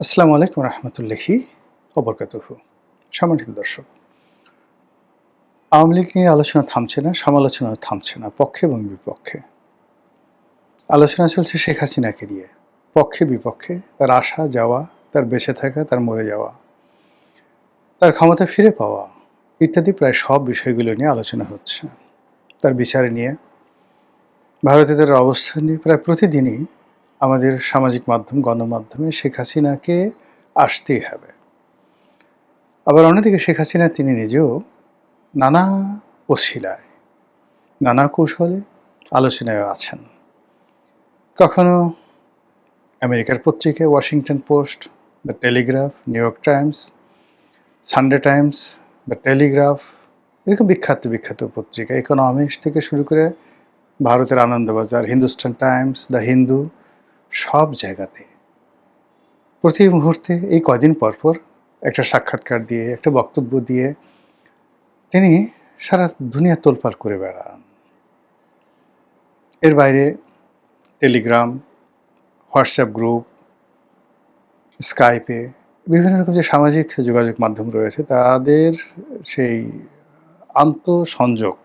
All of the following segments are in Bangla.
আসসালামু আলাইকুম রহমতুল্লাহি অবরকাতুহু। সম্মানিত দর্শক, আওয়ামী লীগ নিয়ে আলোচনা থামছে না, সমালোচনা থামছে না, পক্ষে এবং বিপক্ষে। আলোচনা চলছে শেখ হাসিনাকে নিয়ে, পক্ষে বিপক্ষে, তার আসা যাওয়া, তার বেঁচে থাকা, তার মরে যাওয়া, তার ক্ষমতা ফিরে পাওয়া ইত্যাদি প্রায় সব বিষয়গুলো নিয়ে আলোচনা হচ্ছে। তার বিচার নিয়ে, ভারতীয়দের অবস্থান নিয়ে প্রায় প্রতিদিনই আমাদের সামাজিক মাধ্যম, গণমাধ্যমে শেখ হাসিনাকে আসতেই হবে। আবার অন্যদিকে শেখ হাসিনা তিনি নিজেও নানা অছিলায়, নানা কৌশলে আলোচনায় আছেন। কখনো আমেরিকার পত্রিকায় Washington post, the Telegraph, new York Times, Sunday Times, the Telegraph, এরকম বিখ্যাত বিখ্যাত পত্রিকা, ইকোনমিক্স থেকে শুরু করে ভারতের আনন্দবাজার, হিন্দুস্তান টাইমস, দ্য হিন্দু, সব জায়গাতে প্রতি মুহূর্তে এই কয়দিন পরপর একটা সাক্ষাৎকার দিয়ে, একটা বক্তব্য দিয়ে তিনি সারা দুনিয়া তোলপাড় করে বেড়ান। এর বাইরে টেলিগ্রাম, হোয়াটসঅ্যাপ গ্রুপ, স্কাইপে বিভিন্ন রকম যে সামাজিক যোগাযোগ মাধ্যম রয়েছে তাদের সেই আন্তঃসংযোগ,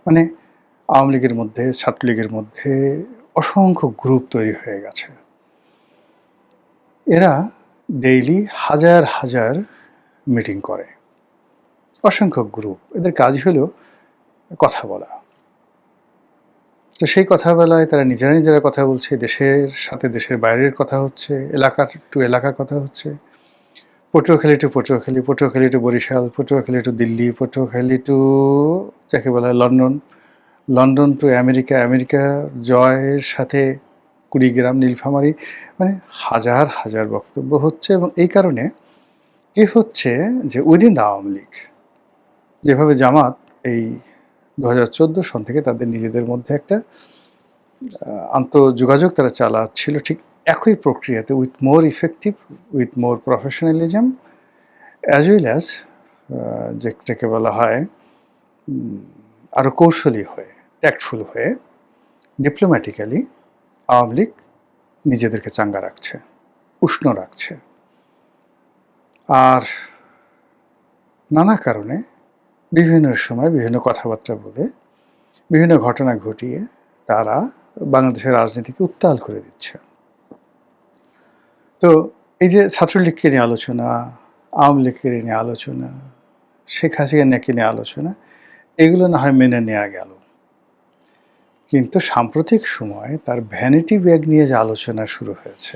মানে আওয়ামী লীগের মধ্যে, ছাত্রলীগের মধ্যে অসংখ্য গ্রুপ তৈরি হয়ে গেছে। এরা ডেইলি হাজার হাজার মিটিং করে, অসংখ্য গ্রুপ। এদের কাজ হলো কথা বলা। তো সেই কথা বলায় তারা নিজেরা নিজেরা কথা বলছে, দেশের সাথে দেশের বাইরের কথা হচ্ছে, এলাকার টু এলাকা কথা হচ্ছে, Patuakhali to Patuakhali, Patuakhali to Barishal, Patuakhali to Delhi, Patuakhali to যাকে বলা হয় London, London to America, America জয়ের সাথে কুড়িগ্রাম, নীলফামারী, মানে হাজার হাজার বক্তব্য হচ্ছে। এবং এই কারণে কি হচ্ছে যে উইদিন দ্য আওয়ামী লীগ, যেভাবে জামাত এই 2014 সন থেকে তাদের নিজেদের মধ্যে একটা আন্তঃযোগাযোগ তারা চালাচ্ছিল, ঠিক একই প্রক্রিয়াতে with more effective, with more professionalism, as well as যেটাকে বলা হয় আরও কৌশলী হয়ে, ট্যাক্টফুল হয়ে, ডিপ্লোম্যাটিক্যালি আওয়ামী লীগ নিজেদেরকে চাঙ্গা রাখছে, উষ্ণ রাখছে। আর নানা কারণে বিভিন্ন সময় বিভিন্ন কথাবার্তা বলে, বিভিন্ন ঘটনা ঘটিয়ে তারা বাংলাদেশের রাজনীতিকে উত্তাল করে দিচ্ছে। তো এই যে ছাত্রলীগকে নিয়ে আলোচনা, আওয়ামী লীগকে নিয়ে আলোচনা, শেখ হাসিনাকে নিয়ে আলোচনা, এগুলো না হয় মেনে নেওয়া গেল, কিন্তু সাম্প্রতিক সময় তার ভ্যানিটি ব্যাগ নিয়ে যে আলোচনা শুরু হয়েছে,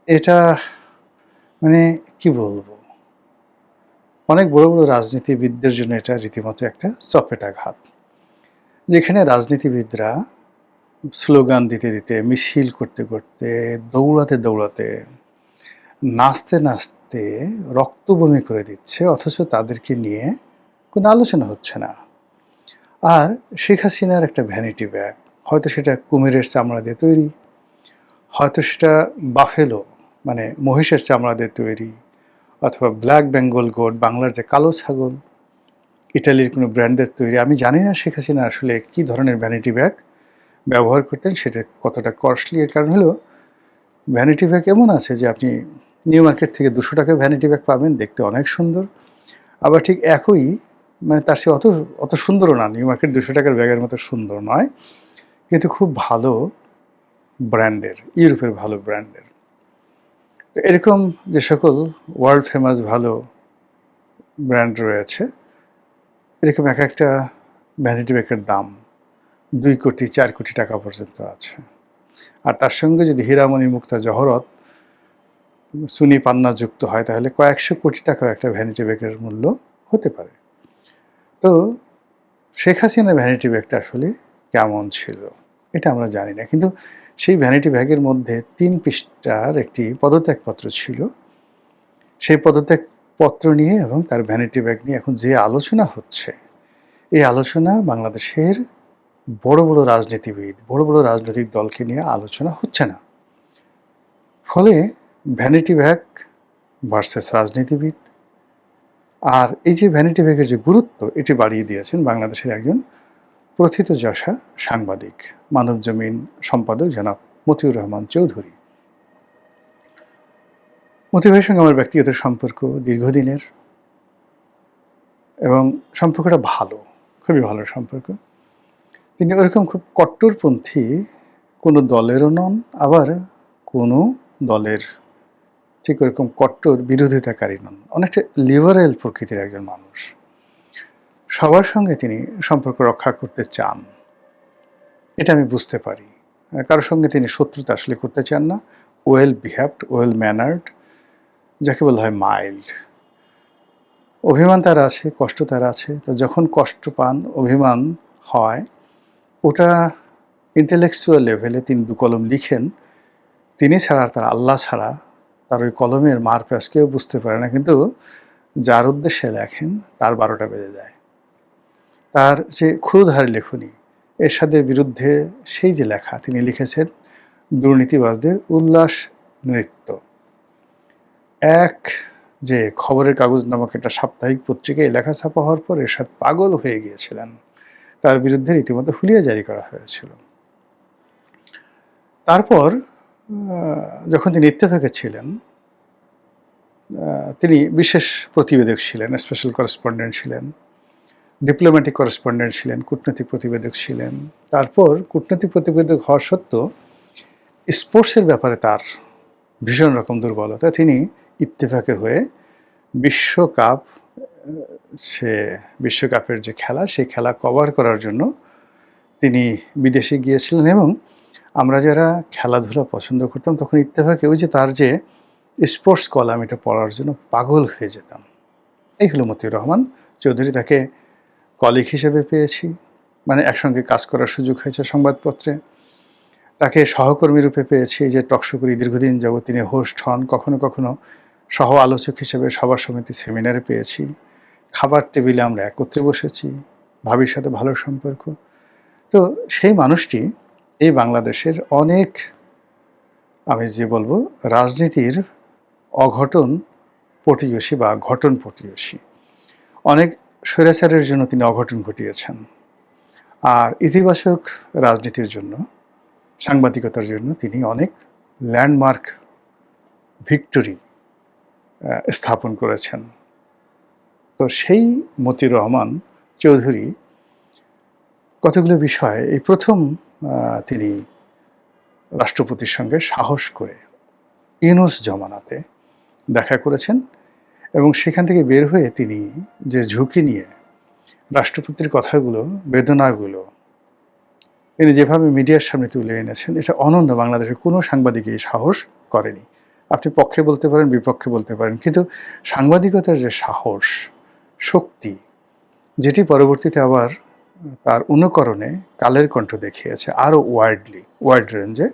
এটা মানে কি বলবো, অনেক বড় বড় রাজনীতিবিদদের জন্য এটা রীতিমতো একটা চপেটাঘাত। যেখানে রাজনীতিবিদরা স্লোগান দিতে দিতে, মিছিল করতে করতে, দৌড়াতে দৌড়াতে, নাচতে নাচতে রক্ত বমি করে দিচ্ছে, অথচ তাদেরকে নিয়ে কোনো আলোচনা হচ্ছে না। আর শেখ হাসিনার একটা ভ্যানিটি ব্যাগ, হয়তো সেটা কুমিরের চামড়া দিয়ে তৈরি, হয়তো সেটা বাফেলো মানে মহিষের চামড়া দিয়ে তৈরি, অথবা ব্ল্যাক বেঙ্গল গোট, বাংলার যে কালো ছাগল, ইটালির কোনো ব্র্যান্ডের তৈরি। আমি জানি না শেখ হাসিনা আসলে কী ধরনের ভ্যানিটি ব্যাগ ব্যবহার করতেন, সেটা কতটা কস্টলি। এর কারণ হলো ভ্যানিটি ব্যাগ এমন আছে যে আপনি নিউ মার্কেট থেকে 200 টাকায় ভ্যানিটি ব্যাগ পাবেন, দেখতে অনেক সুন্দর। আবার ঠিক একই, মানে তার সে অত অত সুন্দরও না, নিউ মার্কেট 200 টাকার ব্যাগের মতো সুন্দর নয়, কিন্তু খুব ভালো ব্র্যান্ডের, ইউরোপের ভালো ব্র্যান্ডের। তো এরকম যে সকল ওয়ার্ল্ড ফেমাস ভালো ব্র্যান্ড রয়েছে, এরকম এক একটা ভ্যানিটি ব্যাগের দাম 2 কোটি 4 কোটি টাকা পর্যন্ত আছে। আর তার সঙ্গে যদি হীরামণি মুক্তা জহরত চুনি পান্না যুক্ত হয়, তাহলে কয়েকশো কোটি টাকা একটা ভ্যানিটি ব্যাগের মূল্য হতে পারে। তো শেখ হাসিনার ভ্যানিটি ব্যাগটা আসলে কেমন ছিল এটা আমরা জানি না, কিন্তু সেই ভ্যানিটি ব্যাগের মধ্যে 3 পৃষ্ঠার একটি পদত্যাগপত্র ছিল। সেই পদত্যাগপত্র নিয়ে এবং তার ভ্যানিটি ব্যাগ নিয়ে এখন যে আলোচনা হচ্ছে, এই আলোচনা বাংলাদেশের বড় বড় রাজনীতিবিদ, বড় বড় রাজনৈতিক দলকে নিয়ে আলোচনা হচ্ছে না। ফলে ভ্যানিটি ব্যাগ ভার্সেস রাজনীতিবিদ, আর এই যে ভ্যানিটি ব্যাগের যে গুরুত্ব, এটি বাড়িয়ে দিয়েছেন বাংলাদেশের একজন প্রথিতযশা সাংবাদিক, মানবজমিন সম্পাদক জনাব মতিউর রহমান চৌধুরী। মতি ভাইয়ের সঙ্গে আমার ব্যক্তিগত সম্পর্ক দীর্ঘদিনের এবং সম্পর্কটা ভালো, খুবই ভালো সম্পর্ক। তিনি ওরকম খুব কট্টরপন্থী কোনো দলেরও নন, আবার কোনো দলের ঠিক ওরকম কট্টর বিরোধিতাকারী নন। অনেকটা লিবারেল প্রকৃতির একজন মানুষ। সবার সঙ্গে তিনি সম্পর্ক রক্ষা করতে চান, এটা আমি বুঝতে পারি। কারোর সঙ্গে তিনি শত্রুতা আসলে করতে চান না। ওয়েল বিহেভড, ওয়েল ম্যানার্ড, যাকে বলা হয় মাইল্ড। অভিমান তার আছে, কষ্ট তার আছে। তো যখন কষ্ট পান, অভিমান হয়, ওটা ইন্টেলেকচুয়াল লেভেলে তিনি দু কলম লিখেন। তিনি ছাড়া, তার আল্লাহ ছাড়া তার ওই কলমের মার প্যাঁচ কেউ বুঝতে পারে না, কিন্তু যার উদ্দেশ্যে লেখেন তার 12টা বেজে যায়। তার যে ক্ষুরধার লেখনী, এরশাদের বিরুদ্ধে সেই যে লেখা তিনি লিখেছেন, দুর্নীতিবাজদের উল্লাস নৃত্য। এক যে খবরের কাগজ নামক একটা সাপ্তাহিক পত্রিকায় লেখা ছাপা হওয়ার পর এরশাদ পাগল হয়ে গিয়েছিলেন। তার বিরুদ্ধে রীতিমতো হুলিয়া জারি করা হয়েছিল। তারপর যখন তিনি ইত্তেফাকে ছিলেন, তিনি বিশেষ প্রতিবেদক ছিলেন, স্পেশাল করেসপন্ডেন্ট ছিলেন, ডিপ্লোম্যাটিক করেসপন্ডেন্ট ছিলেন, কূটনৈতিক প্রতিবেদক ছিলেন। তারপর কূটনৈতিক প্রতিবেদক হওয়া সত্ত্বেও স্পোর্টসের ব্যাপারে তার ভীষণ রকম দুর্বলতা। তিনি ইত্তেফাকের হয়ে বিশ্বকাপ, বিশ্বকাপের যে খেলা, সেই খেলা কভার করার জন্য তিনি বিদেশে গিয়েছিলেন। এবং আমরা যারা খেলাধুলা পছন্দ করতাম, তখন ইত্তেফাকে ওই যে তার যে স্পোর্টস কলাম, এটা পড়ার জন্য পাগল হয়ে যেতাম। এই হলো মতিউর রহমান চৌধুরী। তাকে কলিগ হিসেবে পেয়েছি, মানে একসঙ্গে কাজ করার সুযোগ হয়েছে সংবাদপত্রে। তাকে সহকর্মী রূপে পেয়েছি, যে টকশো করি দীর্ঘদিন যাবৎ তিনি হোস্ট হন। কখনো কখনো সহ আলোচক হিসেবে সভা সমিতি সেমিনারে পেয়েছি। খাবার টেবিলে আমরা একত্রে বসেছি, ভাবির সাথে ভালো সম্পর্ক। তো সেই মানুষটি এই বাংলাদেশের অনেক, আমি যে বলবো, রাজনীতির অঘটন পটীয়সী বা ঘটন পটীয়সী, অনেক স্বৈরাচারের জন্য তিনি অঘটন ঘটিয়েছেন। আর ইতিবাচক রাজনীতির জন্য, সাংবাদিকতার জন্য তিনি অনেক ল্যান্ডমার্ক ভিক্টোরি স্থাপন করেছেন। তো সেই মতিউর রহমান চৌধুরী কতগুলো বিষয়, এই প্রথম তিনি রাষ্ট্রপতির সঙ্গে সাহস করে ইউনূস জমানাতে দেখা করেছেন, এবং সেখান থেকে বের হয়ে তিনি যে ঝুঁকি নিয়ে রাষ্ট্রপতির কথাগুলো, বেদনাগুলো তিনি যেভাবে মিডিয়ার সামনে তুলে এনেছেন, এটা অনন্য। বাংলাদেশের কোনো সাংবাদিকই সাহস করেনি। আপনি পক্ষে বলতে পারেন, বিপক্ষে বলতে পারেন, কিন্তু সাংবাদিকতার যে সাহস, শক্তি, যেটি পরবর্তীতে আবার তার অনুকরণে কালের কণ্ঠ দেখিয়েছে আরও ওয়াইড রেঞ্জে।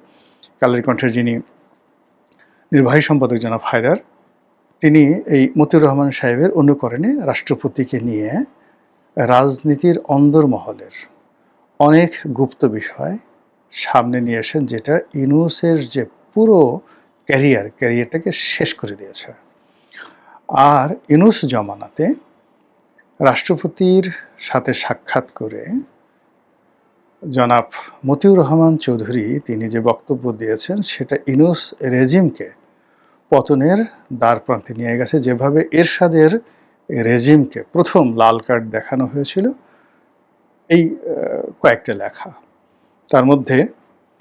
কালের কণ্ঠের যিনি নির্বাহী সম্পাদক জনাব হায়দার, তিনি এই মতিউর রহমান সাহেবের অনুকরণে রাষ্ট্রপতিকে নিয়ে রাজনীতির অন্দরমহলের অনেক গুপ্ত বিষয় সামনে নিয়ে আসেন, যেটা ইউনূসের যে পুরো ক্যারিয়ারটাকে শেষ করে দিয়েছে। আর ইউনূস জমানাতে রাষ্ট্রপতির সাথে সাক্ষাৎ করে জনাব মতিউর রহমান চৌধুরী তিনি যে বক্তব্য দিয়েছেন, সেটা ইউনূস রেজিমকে পতনের দ্বার প্রান্তে নিয়ে গেছে। যেভাবে এরশাদের রেজিমকে প্রথম লাল কার্ড দেখানো হয়েছিল, এই কয়েকটা লেখা, তার মধ্যে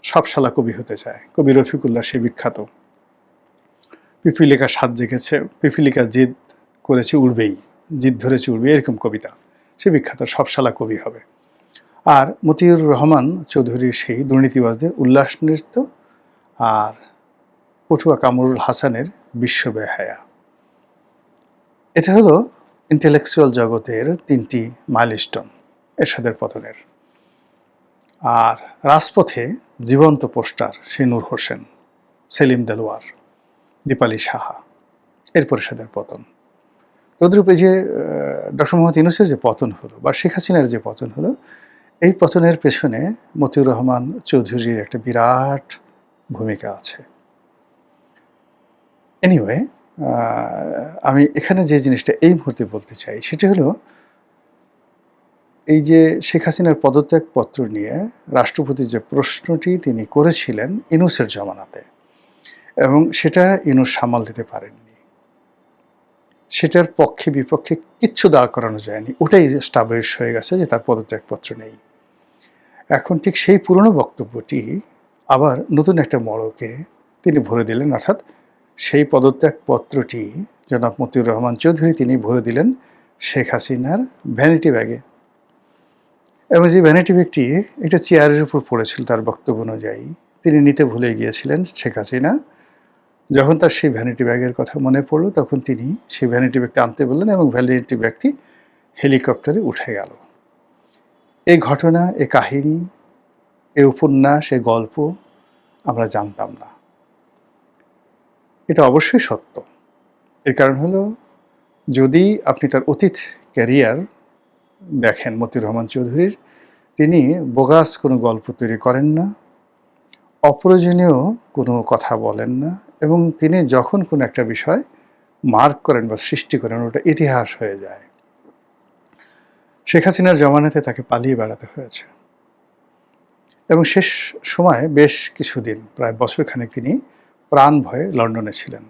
সব শালা কবি হতে চায়, কবি রফিকুল্লাহ সে বিখ্যাত পিপিলিকা সাত জেগেছে, পিপিলিকা জিদ করেছে উড়বেই, জিদ ধরেছে উড়বে, এরকম কবিতা, সে বিখ্যাত সব শালা কবি হবে। আর মতিউর রহমান চৌধুরীর সেই দুর্নীতিবাজদের উল্লাস নৃত্য, আর পটুয়া কামরুল হাসানের বিশ্ববেহায়া। এটা হলো ইন্টেলেকচুয়াল জগতের 3টি মাইলস্টোন এরশাদের পতনের। আর রাজপথে জীবন্ত পোস্টার, সে নূর হোসেন, সেলিম দেলোয়ার, দীপালি সাহা, এরপর এরশাদের পতন। তদ্রূপ এই যে ডক্টর মোহাম্মদ ইউনূসের যে পতন হলো, বা শেখ হাসিনার যে পতন হলো, এই পতনের পেছনে মতিউর রহমান চৌধুরীর একটা বিরাট ভূমিকা আছে। এনিওয়ে, আমি এখানে যে জিনিসটা এই মুহূর্তে বলতে চাই, সেটা হলো এই যে শেখ হাসিনার পদত্যাগপত্র নিয়ে রাষ্ট্রপতির যে প্রশ্নটি তিনি করেছিলেন ইউনূসের জমানাতে, এবং সেটা ইউনূস সামাল দিতে পারেননি। সেটার পক্ষে বিপক্ষে কিচ্ছু দাঁড় করানো যায়নি। ওটাই এস্টাবলিশ হয়ে গেছে যে তার পদত্যাগপত্র নেই। এখন ঠিক সেই পুরনো বক্তব্যটি আবার নতুন একটা মোড়কে তিনি ভরে দিলেন, অর্থাৎ সেই পদত্যাগপত্রটি জনাব মতিউর রহমান চৌধুরী তিনি ভরে দিলেন শেখ হাসিনার ভ্যানিটি ব্যাগে। এবং যে ভ্যানিটি ব্যাগটি একটা চেয়ারের উপর পড়েছিল তার বক্তব্য অনুযায়ী, তিনি নিতে ভুলে গিয়েছিলেন শেখ হাসিনা। যখন তার সেই ভ্যানিটি ব্যাগের কথা মনে পড়ল তখন তিনি সেই ভ্যানিটি ব্যাগটা আনতে বললেন এবং ভ্যানিটি ব্যাগটি হেলিকপ্টারে উঠে গেল। এই ঘটনা, এ কাহিনী, এ উপন্যাস, এ গল্প আমরা জানতাম না। এটা অবশ্যই সত্য। এর কারণ হলো, যদি আপনি তার অতীত ক্যারিয়ার দেখেন মতিউর রহমান চৌধুরীর, তিনি বোগাস কোনো গল্প তৈরি করেন না, অপ্রয়োজনীয় কোনো কথা বলেন না, এবং তিনি যখন কোনো একটা বিষয় মার্ক করেন বা সৃষ্টি করেন ওটা ইতিহাস হয়ে যায়। শেখ হাসিনার জমানাতে তাকে পালিয়ে বেড়াতে হয়েছে এবং শেষ সময় বেশ কিছুদিন, প্রায় বছরখানেক তিনি প্রাণ ভয়ে লন্ডনে ছিলেন।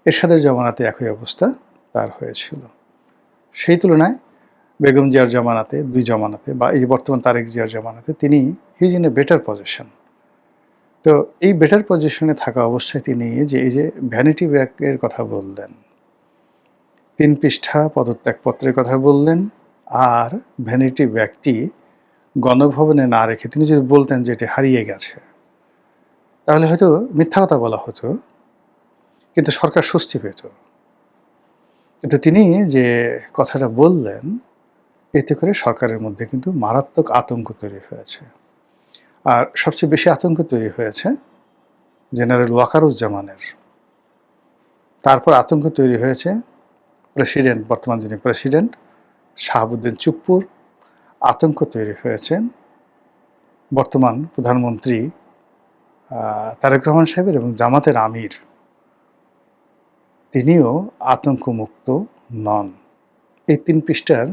এরশাদের জমানাতে একই অবস্থা তার হয়েছিল। সেই তুলনায় বেগম জিয়ার জমানাতে, দুই জমানাতে, বা এই বর্তমান তারেক জিয়ার জমানাতে তিনি he is in a better position. তো এই বেটার পজিশনে থাকা অবস্থায় তিনি এই যে ভ্যানিটি ব্যাগের কথা বললেন, ৩ পৃষ্ঠা পদত্যাগপত্রের কথা বললেন, আর ভ্যানিটি ব্যাগটি গণভবনে না রেখে তিনি যদি বলতেন যে এটি হারিয়ে গেছে, তাহলে হয়তো মিথ্যা কথা বলা হতো, কিন্তু সরকার স্বস্তি পেত। কিন্তু তিনি যে কথাটা বললেন, এতে করে সরকারের মধ্যে কিন্তু মারাত্মক আতঙ্ক তৈরি হয়েছে। আর সবচেয়ে বেশি আতঙ্ক তৈরি হয়েছে জেনারেল ওয়াকারুজ্জামানের। তারপর আতঙ্ক তৈরি হয়েছে প্রেসিডেন্ট, বর্তমান যিনি প্রেসিডেন্ট শাহাবুদ্দিন চুপ্পুর। আতঙ্ক তৈরি হয়েছে বর্তমান প্রধানমন্ত্রী তারেক রহমান সাহেবের, এবং জামাতের আমির, তিনিও আতঙ্কমুক্ত নন। এই ৩ পৃষ্ঠার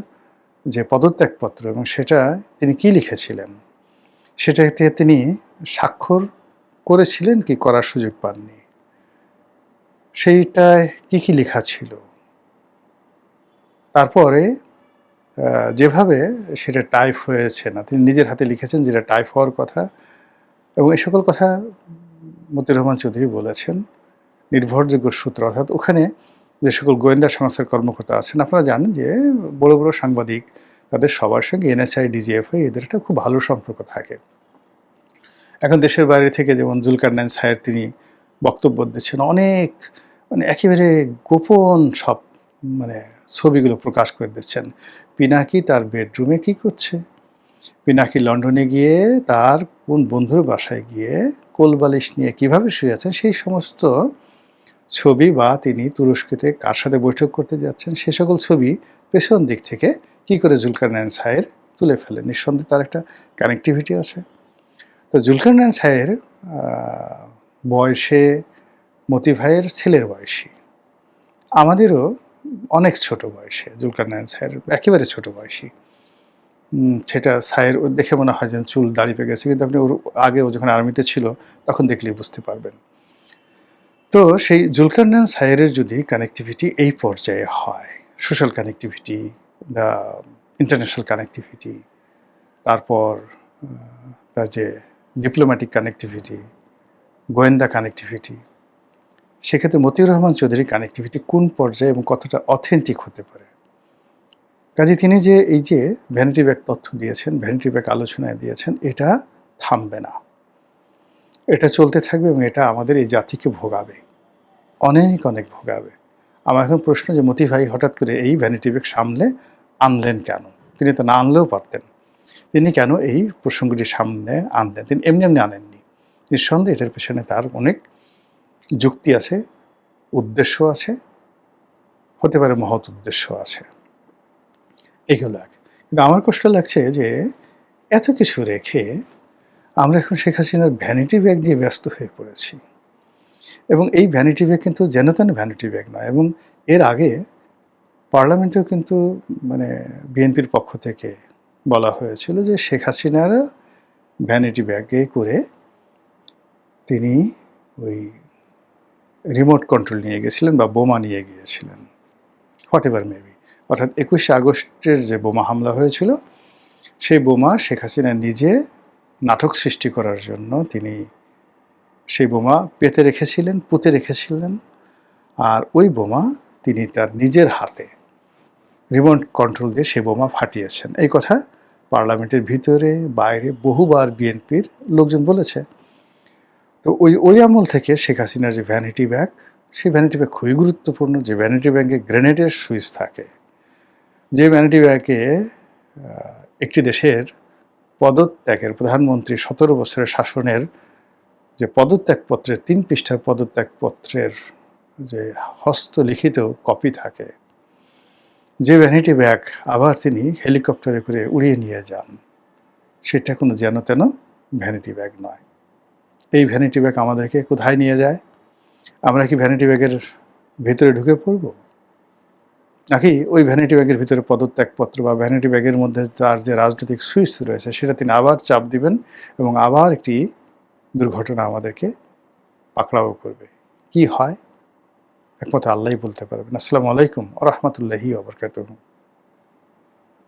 যে পদত্যাগপত্র, এবং সেটা তিনি কি লিখেছিলেন, সেটাতে তিনি স্বাক্ষর করেছিলেন কি করার সুযোগ পাননি, সেইটায় কি কি লেখা ছিল, তারপরে যেভাবে সেটা টাইপ হয়েছে না, তিনি নিজের হাতে লিখেছেন যেটা টাইপ হওয়ার কথা, এবং এই সকল কথা মতিউর রহমান চৌধুরী বলেছেন নির্ভরযোগ্য সূত্র। অর্থাৎ ওখানে যে সকল গোয়েন্দা সংস্থার কর্মকর্তা আছেন, আপনারা জানেন যে বড় বড় সাংবাদিক, তাদের সবার সঙ্গে এনএসআই, ডিজিএফআই এদের একটা খুব ভালো সম্পর্ক থাকে। এখন দেশের বাইরে থেকে যেমন জুলকারনাইন সাহেব তিনি বক্তব্য দিচ্ছেন, অনেক একেবারে গোপন সব ছবিগুলো প্রকাশ করে দিচ্ছেন। পিনাকি তার বেডরুমে কি করছে, পিনাকি লন্ডনে গিয়ে তার কোন বন্ধুর বাসায় গিয়ে কোলবালিশ নিয়ে কিভাবে শুয়ে আছেন, সেই সমস্ত ছবি, বা তিনি তুরস্কেতে কার সাথে বৈঠক করতে যাচ্ছেন, সে সকল ছবি পেছন দিক থেকে কি করে জুলকারনাইন সাহেব তুলে ফেলেন। নিঃসন্দেহে তার একটা কানেক্টিভিটি আছে। তো জুলকারনাইন সাহের বয়সে মতি ভাইয়ের ছেলের বয়সী, আমাদেরও অনেক ছোট বয়সে জুলকারনাইন সাহের একেবারে ছোট বয়সী। সেটা সাহের দেখে মনে হয় যেন চুল দাড়ি পেয়ে গেছে, কিন্তু আপনি ওর আগে ও যখন আর্মিতে ছিল তখন দেখলেই বুঝতে পারবেন। তো সেই জুলকারনাইন সাহের যদি কানেক্টিভিটি এই পর্যায়ে হয়, social connectivity, the international connectivity, তারপর তার যে ডিপ্লোম্যাটিক কানেক্টিভিটি, গোয়েন্দা কানেক্টিভিটি, সেক্ষেত্রে মতিউর রহমান চৌধুরীর কানেক্টিভিটি কোন পর্যায়ে এবং কতটা অথেন্টিক হতে পারে। কাজে তিনি যে এই যে ভ্যানিটি ব্যাগ তথ্য দিয়েছেন, ভ্যানিটি ব্যাগ আলোচনায় দিয়েছেন, এটা থামবে না, এটা চলতে থাকবে, এবং এটা আমাদের এই জাতিকে ভোগাবে, অনেক অনেক ভোগাবে। আমার এখন প্রশ্ন যে মতি ভাই হঠাৎ করে এই ভ্যানিটি ব্যাগ সামনে আনলেন কেন? তিনি তো না আনলেও পারতেন, তিনি কেন এই প্রসঙ্গটি সামনে আনলেন? তিনি এমনি এমনি আনেননি। নিঃসন্দেহে এটার পেছনে তার অনেক যুক্তি আছে, উদ্দেশ্য আছে, হতে পারে মহৎ উদ্দেশ্য আছে। এগুলো এক। কিন্তু আমার কষ্ট লাগছে যে এত কিছু রেখে আমরা এখন শেখ হাসিনার ভ্যানিটি ব্যাগ নিয়ে ব্যস্ত হয়ে পড়েছি, এবং এই ভ্যানিটি ব্যাগ কিন্তু যেন তেন ভ্যানিটি ব্যাগ নয়। এবং এর আগে পার্লামেন্টেও কিন্তু বিএনপির পক্ষ থেকে বলা হয়েছিল যে শেখ হাসিনার ভ্যানিটি ব্যাগে করে তিনি ওই রিমোট কন্ট্রোল নিয়ে গেছিলেন বা বোমা নিয়ে গিয়েছিলেন। What ever maybe. অর্থাৎ ২১শে আগস্টের যে বোমা হামলা হয়েছিল, সেই বোমা শেখ হাসিনা নিজে নাটক সৃষ্টি করার জন্য তিনি সেই বোমা পেতে রেখেছিলেন, পুঁতে রেখেছিলেন। আর ওই বোমা তিনি তার নিজের হাতে রিমোট কন্ট্রোল দিয়ে সেই বোমা ফাটিয়েছেন। এই কথা পার্লামেন্টের ভিতরে বাইরে বহুবার বিএনপির লোকজন বলেছে। তো ওই আমল থেকে শেখ হাসিনার যে ভ্যানিটি ব্যাগ, সেই ভ্যানিটি ব্যাগ খুবই গুরুত্বপূর্ণ। যে ভ্যানিটি ব্যাগে গ্রেনেডের সুইচ থাকে, যে ভ্যানিটি ব্যাগে একটি দেশের পদত্যাগের, প্রধানমন্ত্রী ১৭ বছরের শাসনের যে পদত্যাগপত্রের ৩ পৃষ্ঠার পদত্যাগপত্রের যে হস্তলিখিত কপি থাকে, যে ভ্যানিটি ব্যাগ আবার তিনি হেলিকপ্টারে করে উড়িয়ে নিয়ে যান, সেটা কোনো যেন তেন ভ্যানিটি ব্যাগ নয়। এই ভ্যানিটি ব্যাগ আমাদেরকে কোথায় নিয়ে যায়? আমরা কি ভ্যানিটি ব্যাগের ভিতরে ঢুকে পড়ব, নাকি ওই ভ্যানিটি ব্যাগের ভিতরে পদত্যাগপত্র বা ভ্যানিটি ব্যাগের মধ্যে তার যে রাজনৈতিক সুইচ রয়েছে সেটা তিনি আবার চাপ দিবেন এবং আবার একটি দুর্ঘটনা আমাদেরকে পাকড়াও করবে? কি হয় একমাত্র আল্লাহই বলতে পারবেন। আসসালামু আলাইকুম ওয়া রাহমাতুল্লাহি ওয়া বারাকাতুহু।